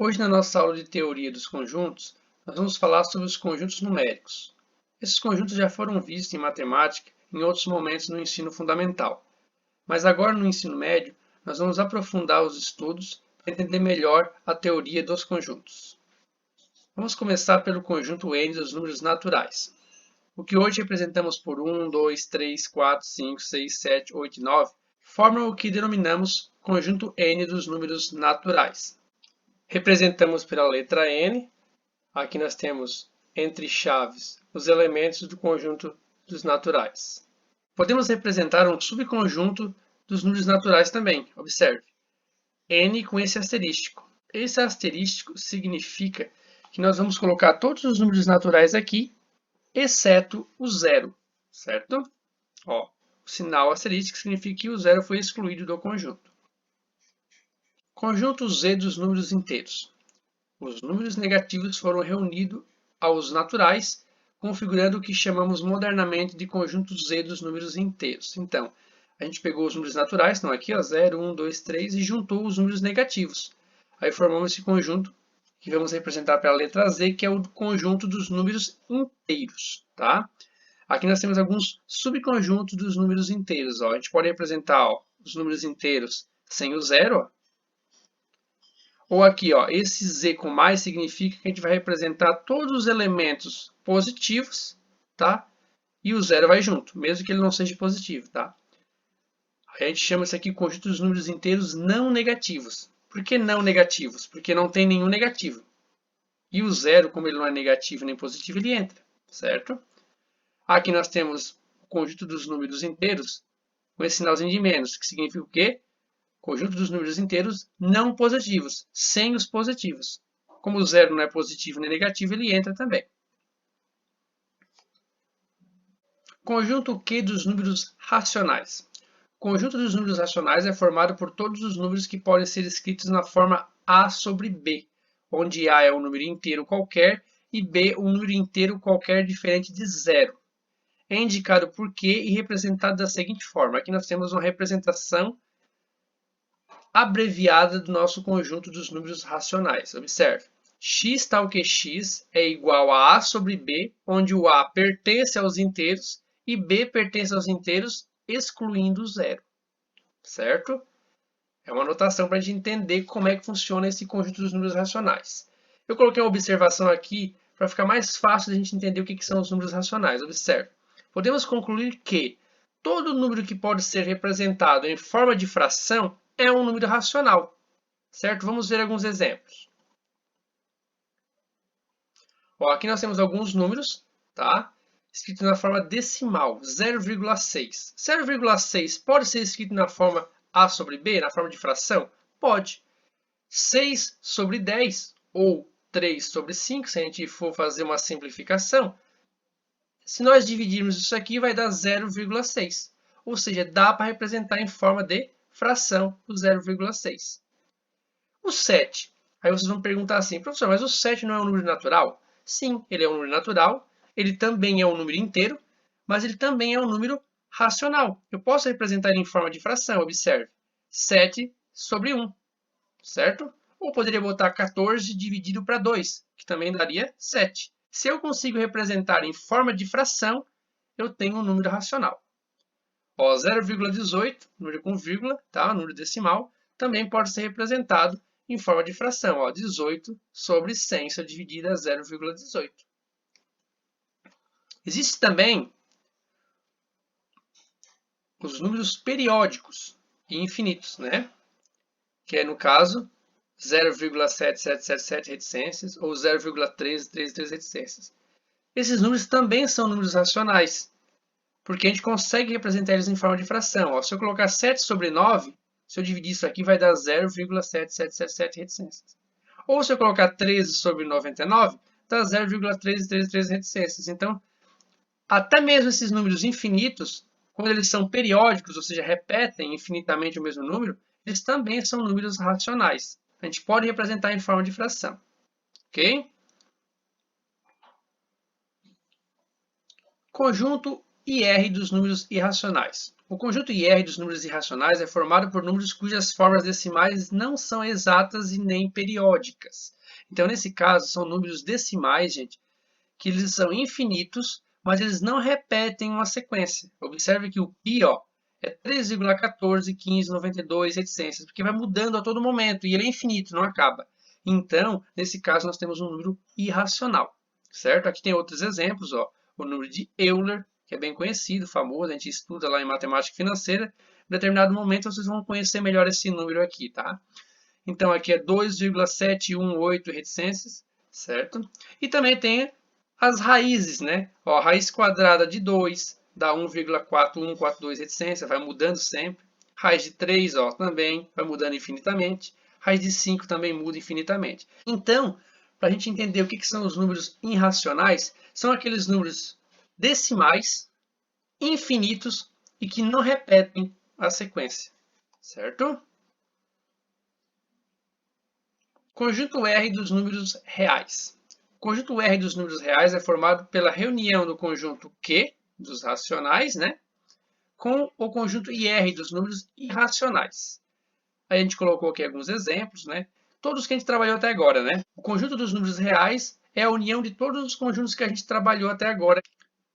Hoje, na nossa aula de teoria dos conjuntos, nós vamos falar sobre os conjuntos numéricos. Esses conjuntos já foram vistos em matemática em outros momentos no ensino fundamental. Mas agora, no ensino médio, nós vamos aprofundar os estudos para entender melhor a teoria dos conjuntos. Vamos começar pelo conjunto N dos números naturais. O que hoje representamos por 1, 2, 3, 4, 5, 6, 7, 8 e 9 formam o que denominamos conjunto N dos números naturais. Representamos pela letra N. Aqui nós temos, entre chaves, os elementos do conjunto dos naturais. Podemos representar um subconjunto dos números naturais também. Observe. N com esse asterístico. Esse asterístico significa que nós vamos colocar todos os números naturais aqui, exceto o zero, certo? Ó, o sinal asterístico significa que o zero foi excluído do conjunto. Conjunto Z dos números inteiros. Os números negativos foram reunidos aos naturais, configurando o que chamamos modernamente de conjunto Z dos números inteiros. Então, a gente pegou os números naturais, estão aqui, ó, 0, 1, 2, 3, e juntou os números negativos. Aí formamos esse conjunto que vamos representar pela letra Z, que é o conjunto dos números inteiros. Tá? Aqui nós temos alguns subconjuntos dos números inteiros. Ó. A gente pode representar os números inteiros sem o zero, ó. Ou aqui, ó, esse Z com mais significa que a gente vai representar todos os elementos positivos, tá? E o zero vai junto, mesmo que ele não seja positivo, tá? Aí a gente chama isso aqui de conjunto dos números inteiros não negativos. Por que não negativos? Porque não tem nenhum negativo. E o zero, como ele não é negativo nem positivo, ele entra, certo? Aqui nós temos o conjunto dos números inteiros com esse sinalzinho de menos, que significa o quê? Conjunto dos números inteiros não positivos, sem os positivos. Como o zero não é positivo nem negativo, ele entra também. Conjunto Q dos números racionais. O conjunto dos números racionais é formado por todos os números que podem ser escritos na forma A sobre B, onde A é um número inteiro qualquer e B um número inteiro qualquer diferente de zero. É indicado por Q e representado da seguinte forma. Aqui nós temos uma representação abreviada do nosso conjunto dos números racionais. Observe. X tal que x é igual a A sobre B, onde o A pertence aos inteiros e B pertence aos inteiros, excluindo o zero. Certo? É uma anotação para a gente entender como é que funciona esse conjunto dos números racionais. Eu coloquei uma observação aqui para ficar mais fácil de a gente entender o que são os números racionais. Observe. Podemos concluir que todo número que pode ser representado em forma de fração é um número racional, certo? Vamos ver alguns exemplos. Ó, aqui nós temos alguns números, tá? Escritos na forma decimal, 0,6. 0,6 pode ser escrito na forma A sobre B, na forma de fração? Pode. 6 sobre 10 ou 3 sobre 5, se a gente for fazer uma simplificação, se nós dividirmos isso aqui, vai dar 0,6. Ou seja, dá para representar em forma de fração o 0,6. O 7. Aí vocês vão perguntar assim, professor, mas o 7 não é um número natural? Sim, ele é um número natural, ele também é um número inteiro, mas ele também é um número racional. Eu posso representar ele em forma de fração, observe. 7 sobre 1, certo? Ou poderia botar 14 dividido para 2, que também daria 7. Se eu consigo representar em forma de fração, eu tenho um número racional. 0,18, número com vírgula, tá? Número decimal, também pode ser representado em forma de fração. 18 sobre 100, se eu dividir a 0,18. Existem também os números periódicos e infinitos, né? Que é, no caso, 0,7777 reticências ou 0,1333 reticências. Esses números também são números racionais, porque a gente consegue representar eles em forma de fração. Ó, se eu colocar 7 sobre 9, se eu dividir isso aqui, vai dar 0,7777 reticências. Ou se eu colocar 13 sobre 99, dá 0,1333 reticências. Então, até mesmo esses números infinitos, quando eles são periódicos, ou seja, repetem infinitamente o mesmo número, eles também são números racionais. A gente pode representar em forma de fração. Ok? Conjunto IR dos números irracionais. O conjunto IR dos números irracionais é formado por números cujas formas decimais não são exatas e nem periódicas. Então, nesse caso, são números decimais, gente, que eles são infinitos, mas eles não repetem uma sequência. Observe que o π, ó, é 3,14, 15, 92, etc. Porque vai mudando a todo momento e ele é infinito, não acaba. Então, nesse caso, nós temos um número irracional, certo? Aqui tem outros exemplos, ó. O número de Euler, que é bem conhecido, famoso, a gente estuda lá em matemática financeira. Em determinado momento, vocês vão conhecer melhor esse número aqui, tá? Então, aqui é 2,718 reticências, certo? E também tem as raízes, né? Ó, raiz quadrada de 2 dá 1,4142 reticência, vai mudando sempre. Raiz de 3, ó, também vai mudando infinitamente. Raiz de 5 também muda infinitamente. Então, para a gente entender o que são os números irracionais, são aqueles números decimais, infinitos e que não repetem a sequência, certo? Conjunto R dos números reais. O conjunto R dos números reais é formado pela reunião do conjunto Q, dos racionais, né, com o conjunto IR dos números irracionais. A gente colocou aqui alguns exemplos, né, todos que a gente trabalhou até agora. Né? O conjunto dos números reais é a união de todos os conjuntos que a gente trabalhou até agora.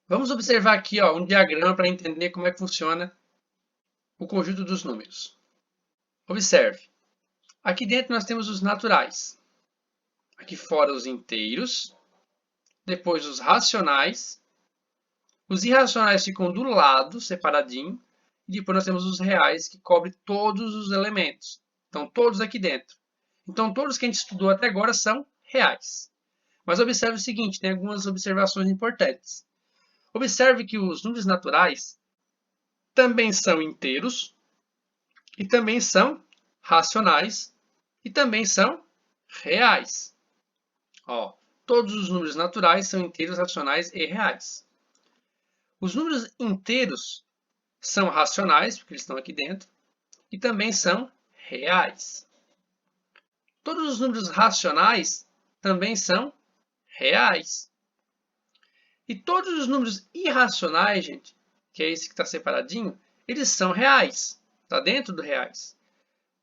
Vamos observar aqui, ó, um diagrama para entender como é que funciona o conjunto dos números. Observe. Aqui dentro nós temos os naturais. Aqui fora os inteiros. Depois os racionais. Os irracionais ficam do lado, separadinho. E depois nós temos os reais, que cobrem todos os elementos. Então, todos aqui dentro. Então, todos que a gente estudou até agora são reais. Mas observe o seguinte, tem algumas observações importantes. Observe que os números naturais também são inteiros, e também são racionais, e também são reais. Ó, todos os números naturais são inteiros, racionais e reais. Os números inteiros são racionais, porque eles estão aqui dentro, e também são reais. Todos os números racionais também são reais. E todos os números irracionais, gente, que é esse que está separadinho, eles são reais. Está dentro do reais.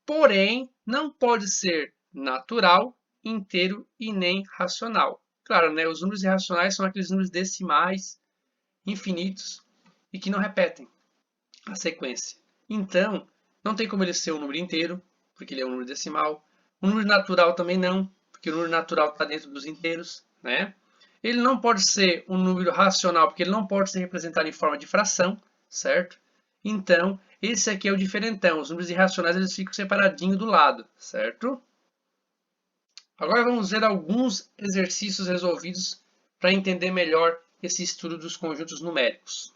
Porém, não pode ser natural, inteiro e nem racional. Claro, né, os números irracionais são aqueles números decimais, infinitos, e que não repetem a sequência. Então, não tem como ele ser um número inteiro, porque ele é um número decimal. Um número natural também não, porque o número natural está dentro dos inteiros. Né? Ele não pode ser um número racional, porque ele não pode ser representado em forma de fração, certo? Então, esse aqui é o diferentão. Os números irracionais eles ficam separadinhos do lado, certo? Agora vamos ver alguns exercícios resolvidos para entender melhor esse estudo dos conjuntos numéricos.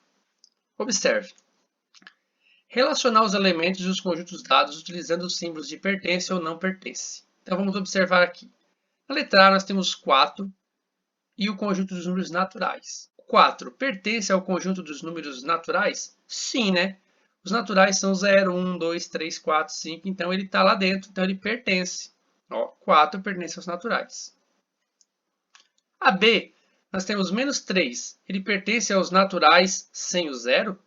Observe. Relacionar os elementos dos conjuntos dados utilizando os símbolos de pertence ou não pertence. Então vamos observar aqui. Na letra A nós temos 4 e o conjunto dos números naturais. 4 pertence ao conjunto dos números naturais? Sim, né? Os naturais são 0, 1, 2, 3, 4, 5, então ele está lá dentro, então ele pertence. Ó, 4 pertence aos naturais. A B, nós temos menos 3. Ele pertence aos naturais sem o 0?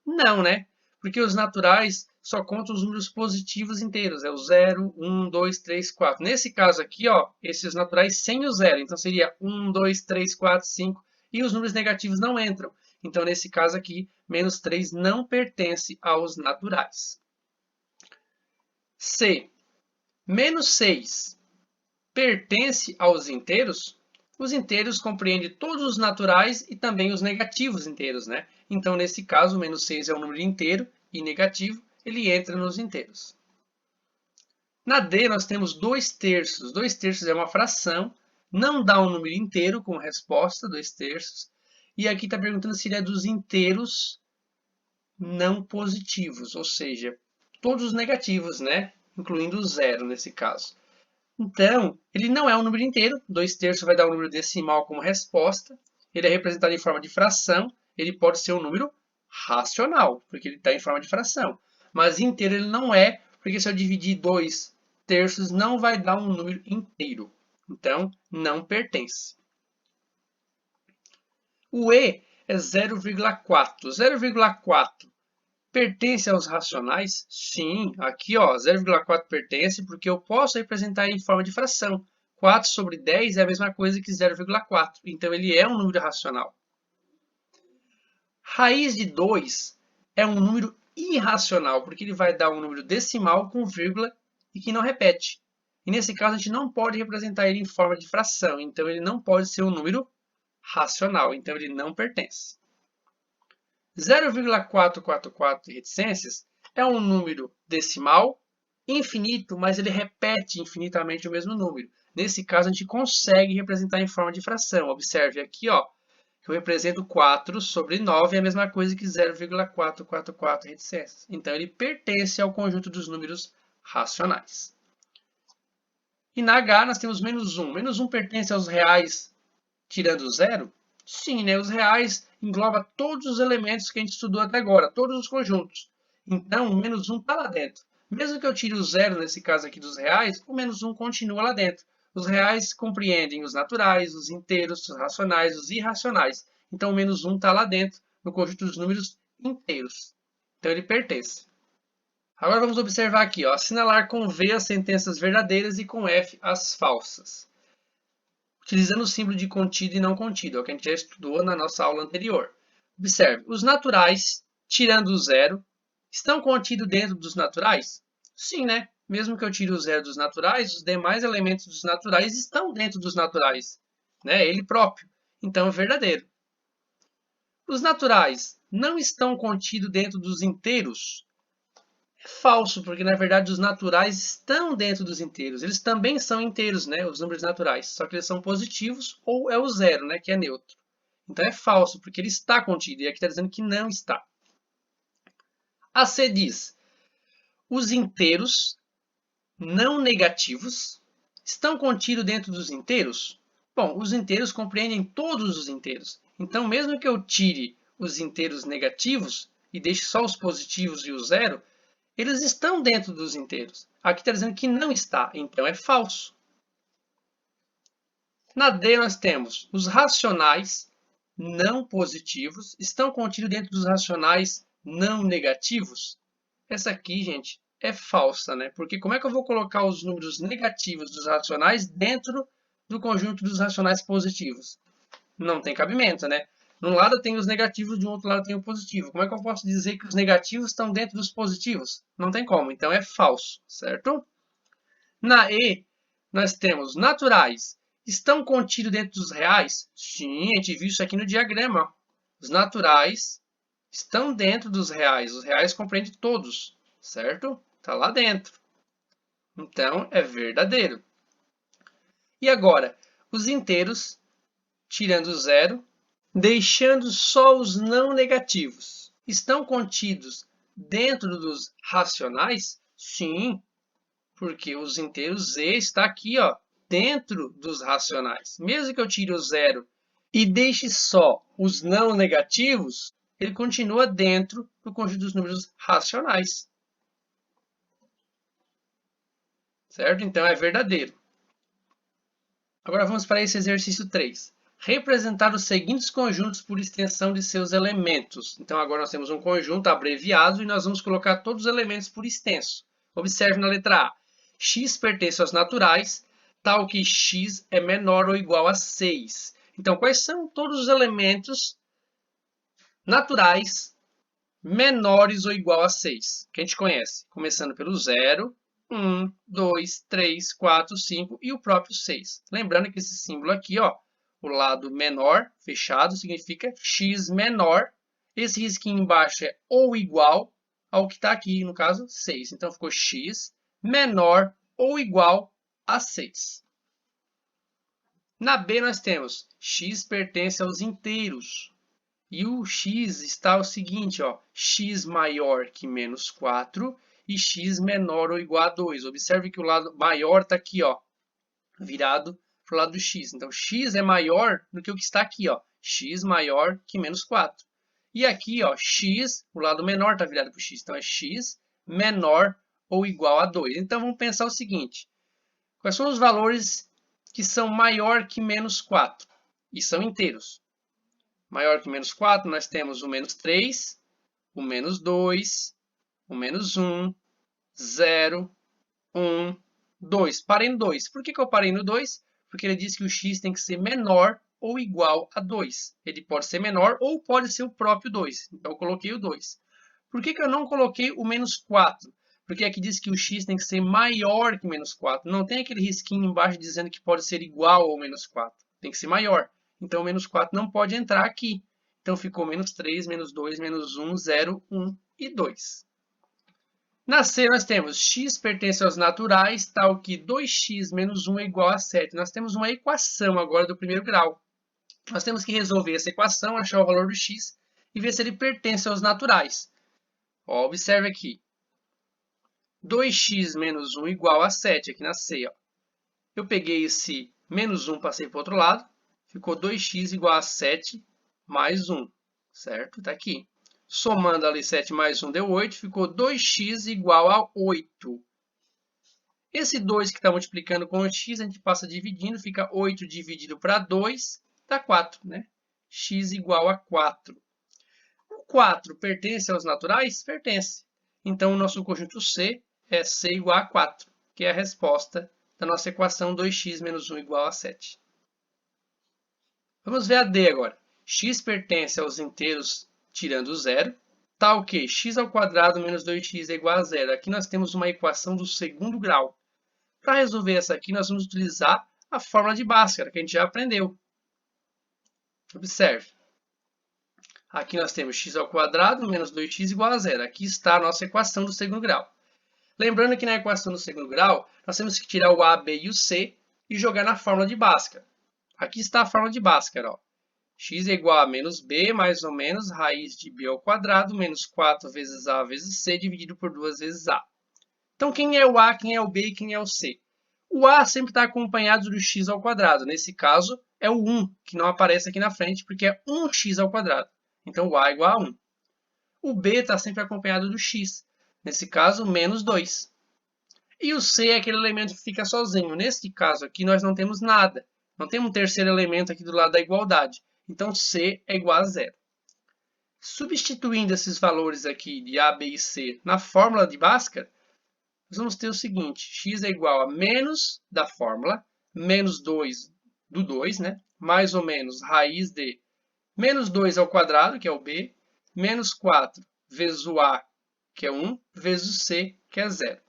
Não, né? Porque os naturais só contam os números positivos inteiros. É o 0, 1, 2, 3, 4. Nesse caso aqui, ó, esses naturais sem o 0. Então, seria 1, 2, 3, 4, 5. E os números negativos não entram. Então, nesse caso aqui, menos 3 não pertence aos naturais. C. Menos 6 pertence aos inteiros? Os inteiros compreendem todos os naturais e também os negativos inteiros, né? Então, nesse caso, o menos 6 é um número inteiro e negativo, ele entra nos inteiros. Na D, nós temos 2 terços. 2 terços é uma fração, não dá um número inteiro com resposta, 2 terços. E aqui está perguntando se ele é dos inteiros não positivos, ou seja, todos os negativos, né? Incluindo o zero nesse caso. Então, ele não é um número inteiro, 2 terços vai dar um número decimal como resposta, ele é representado em forma de fração, ele pode ser um número racional, porque ele está em forma de fração. Mas inteiro ele não é, porque se eu dividir 2 terços não vai dar um número inteiro. Então, não pertence. O E é 0,4. 0,4 pertence aos racionais? Sim, aqui ó, 0,4 pertence porque eu posso representar ele em forma de fração. 4 sobre 10 é a mesma coisa que 0,4, então ele é um número racional. Raiz de 2 é um número irracional, porque ele vai dar um número decimal com vírgula e que não repete. E nesse caso a gente não pode representar ele em forma de fração, então ele não pode ser um número racional, então ele não pertence. 0,444 de reticências é um número decimal infinito, mas ele repete infinitamente o mesmo número. Nesse caso, a gente consegue representar em forma de fração. Observe aqui, ó, que eu represento 4 sobre 9, é a mesma coisa que 0,444 reticências. Então, ele pertence ao conjunto dos números racionais. E na H, nós temos menos 1. Menos 1 pertence aos reais tirando zero? Sim, né? Os reais engloba todos os elementos que a gente estudou até agora, todos os conjuntos. Então, o menos 1 está lá dentro. Mesmo que eu tire o zero, nesse caso aqui dos reais, o menos 1 continua lá dentro. Os reais compreendem os naturais, os inteiros, os racionais, os irracionais. Então, o menos 1 está lá dentro, no conjunto dos números inteiros. Então, ele pertence. Agora, vamos observar aqui, ó, assinalar com V as sentenças verdadeiras e com F as falsas, utilizando o símbolo de contido e não contido, é o que a gente já estudou na nossa aula anterior. Observe, os naturais, tirando o zero, estão contidos dentro dos naturais? Sim, né? Mesmo que eu tire o zero dos naturais, os demais elementos dos naturais estão dentro dos naturais, né? Ele próprio. Então, é verdadeiro. Os naturais não estão contidos dentro dos inteiros? É falso, porque na verdade os naturais estão dentro dos inteiros. Eles também são inteiros, né? Os números naturais. Só que eles são positivos ou é o zero, né? Que é neutro. Então é falso, porque ele está contido. E aqui está dizendo que não está. A C diz: os inteiros não negativos estão contidos dentro dos inteiros? Bom, os inteiros compreendem todos os inteiros. Então, mesmo que eu tire os inteiros negativos e deixe só os positivos e o zero, eles estão dentro dos inteiros. Aqui está dizendo que não está, então é falso. Na D nós temos os racionais não positivos estão contidos dentro dos racionais não negativos. Essa aqui, gente, é falsa, né? Porque como é que eu vou colocar os números negativos dos racionais dentro do conjunto dos racionais positivos? Não tem cabimento, né? De um lado tem os negativos, de um outro lado tem o positivo. Como é que eu posso dizer que os negativos estão dentro dos positivos? Não tem como, então é falso, certo? Na E, nós temos naturais. Estão contidos dentro dos reais? Sim, a gente viu isso aqui no diagrama. Os naturais estão dentro dos reais. Os reais compreendem todos, certo? Está lá dentro. Então, é verdadeiro. E agora, os inteiros, tirando o zero, deixando só os não negativos, estão contidos dentro dos racionais? Sim, porque os inteiros Z está aqui, ó, dentro dos racionais. Mesmo que eu tire o zero e deixe só os não negativos, ele continua dentro do conjunto dos números racionais. Certo? Então, é verdadeiro. Agora vamos para esse exercício 3. Representar os seguintes conjuntos por extensão de seus elementos. Então, agora nós temos um conjunto abreviado e nós vamos colocar todos os elementos por extenso. Observe na letra A. X pertence aos naturais, tal que x é menor ou igual a 6. Então, quais são todos os elementos naturais menores ou igual a 6? Que a gente conhece, começando pelo 0, 1, 2, 3, 4, 5 e o próprio 6. Lembrando que esse símbolo aqui, ó, o lado menor, fechado, significa x menor. Esse risquinho embaixo é ou igual ao que está aqui, no caso, 6. Então, ficou x menor ou igual a 6. Na B, nós temos x pertence aos inteiros. E o x está o seguinte, ó, x maior que menos 4 e x menor ou igual a 2. Observe que o lado maior está aqui, ó, virado para o lado do x. Então, x é maior do que o que está aqui, ó, x maior que menos 4. E aqui, ó, x, o lado menor está virado para o x. Então, é x menor ou igual a 2. Então, vamos pensar o seguinte. Quais são os valores que são maior que menos 4? E são inteiros. Maior que menos 4, nós temos o menos 3, o menos 2, o menos 1, 0, 1, 2. Parei no 2. Por que eu parei no 2? Porque ele diz que o x tem que ser menor ou igual a 2. Ele pode ser menor ou pode ser o próprio 2. Então, eu coloquei o 2. Por que eu não coloquei o menos 4? Porque aqui diz que o x tem que ser maior que menos 4. Não tem aquele risquinho embaixo dizendo que pode ser igual ao menos 4. Tem que ser maior. Então, o menos 4 não pode entrar aqui. Então, ficou menos 3, menos 2, menos 1, 0, 1 e 2. Na C, nós temos x pertence aos naturais, tal que 2x menos 1 é igual a 7. Nós temos uma equação agora do primeiro grau. Nós temos que resolver essa equação, achar o valor do x e ver se ele pertence aos naturais. Ó, observe aqui. 2x menos 1 igual a 7, aqui na C. Ó. Eu peguei esse menos 1, passei para o outro lado. Ficou 2x igual a 7 mais 1, certo? Está aqui. Somando ali 7 mais 1 deu 8, ficou 2x igual a 8. Esse 2 que está multiplicando com o x, a gente passa dividindo, fica 8 dividido para 2, dá 4, né? X igual a 4. O 4 pertence aos naturais? Pertence. Então, o nosso conjunto C é C igual a 4, que é a resposta da nossa equação 2x menos 1 igual a 7. Vamos ver a D agora. X pertence aos inteiros tirando zero, tal que x ao quadrado menos 2x é igual a zero. Aqui nós temos uma equação do segundo grau. Para resolver essa aqui, nós vamos utilizar a fórmula de Bhaskara, que a gente já aprendeu. Observe. Aqui nós temos x ao quadrado menos 2x igual a zero. Aqui está a nossa equação do segundo grau. Lembrando que na equação do segundo grau, nós temos que tirar o a, b e o c e jogar na fórmula de Bhaskara. Aqui está a fórmula de Bhaskara. Ó. X é igual a menos b, mais ou menos, raiz de b ao quadrado, menos 4 vezes a vezes c, dividido por 2 vezes a. Então, quem é o a, quem é o b e quem é o c? O a sempre está acompanhado do x ao quadrado. Nesse caso, é o 1, que não aparece aqui na frente, porque é 1x ao quadrado. Então, o a é igual a 1. O b está sempre acompanhado do x. Nesse caso, menos 2. E o c é aquele elemento que fica sozinho. Nesse caso aqui, nós não temos nada. Não temos um terceiro elemento aqui do lado da igualdade. Então, C é igual a zero. Substituindo esses valores aqui de A, B e C na fórmula de Bhaskara, nós vamos ter o seguinte. X é igual a menos da fórmula, menos 2 do 2, né? Mais ou menos raiz de menos 2 ao quadrado, que é o B, menos 4 vezes o A, que é 1, vezes o C, que é 0.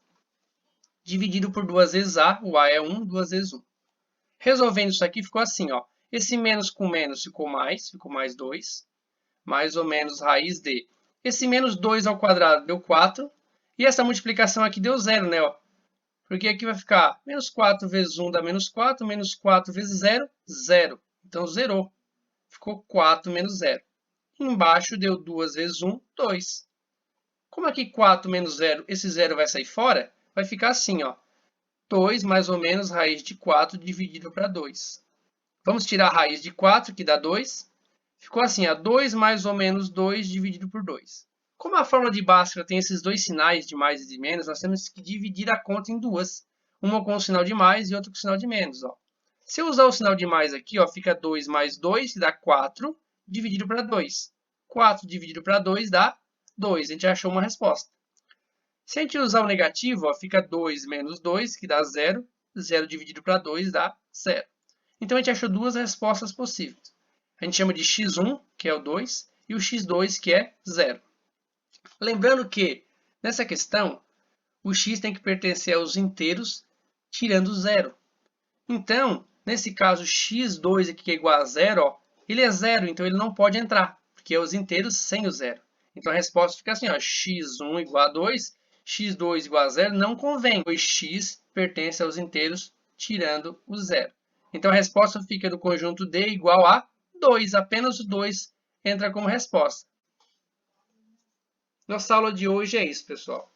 Dividido por 2 vezes A, o A é 1, 2 vezes 1. Resolvendo isso aqui, ficou assim, ó. Esse menos com menos ficou mais 2, mais ou menos raiz de. Esse menos 2 ao quadrado deu 4, e essa multiplicação aqui deu 0, né? Ó. Porque aqui vai ficar menos 4 vezes 1 dá menos 4, menos 4 vezes 0, 0. Então, zerou. Ficou 4 menos 0. Embaixo deu 2 vezes 1, 2. Como aqui 4 menos 0, esse 0 vai sair fora, vai ficar assim, ó. 2 mais ou menos raiz de 4 dividido para 2. Vamos tirar a raiz de 4, que dá 2. Ficou assim, 2 mais ou menos 2 dividido por 2. Como a fórmula de Bhaskara tem esses dois sinais de mais e de menos, nós temos que dividir a conta em duas. Uma com o sinal de mais e outra com o sinal de menos. Ó. Se eu usar o sinal de mais aqui, ó, fica 2 mais 2, que dá 4, dividido para 2. 4 dividido para 2 dá 2. A gente achou uma resposta. Se a gente usar o negativo, ó, fica 2 menos 2, que dá 0. 0 dividido para 2 dá 0. Então, a gente achou duas respostas possíveis. A gente chama de x1, que é o 2, e o x2, que é 0. Lembrando que, nessa questão, o x tem que pertencer aos inteiros tirando 0. Então, nesse caso, x2 aqui que é igual a 0, ó, ele é 0, então ele não pode entrar, porque é os inteiros sem o 0. Então, a resposta fica assim, ó, x1 igual a 2, x2 igual a 0, não convém, pois x pertence aos inteiros tirando o 0. Então, a resposta fica do conjunto D igual a 2. Apenas o 2 entra como resposta. Nossa aula de hoje é isso, pessoal.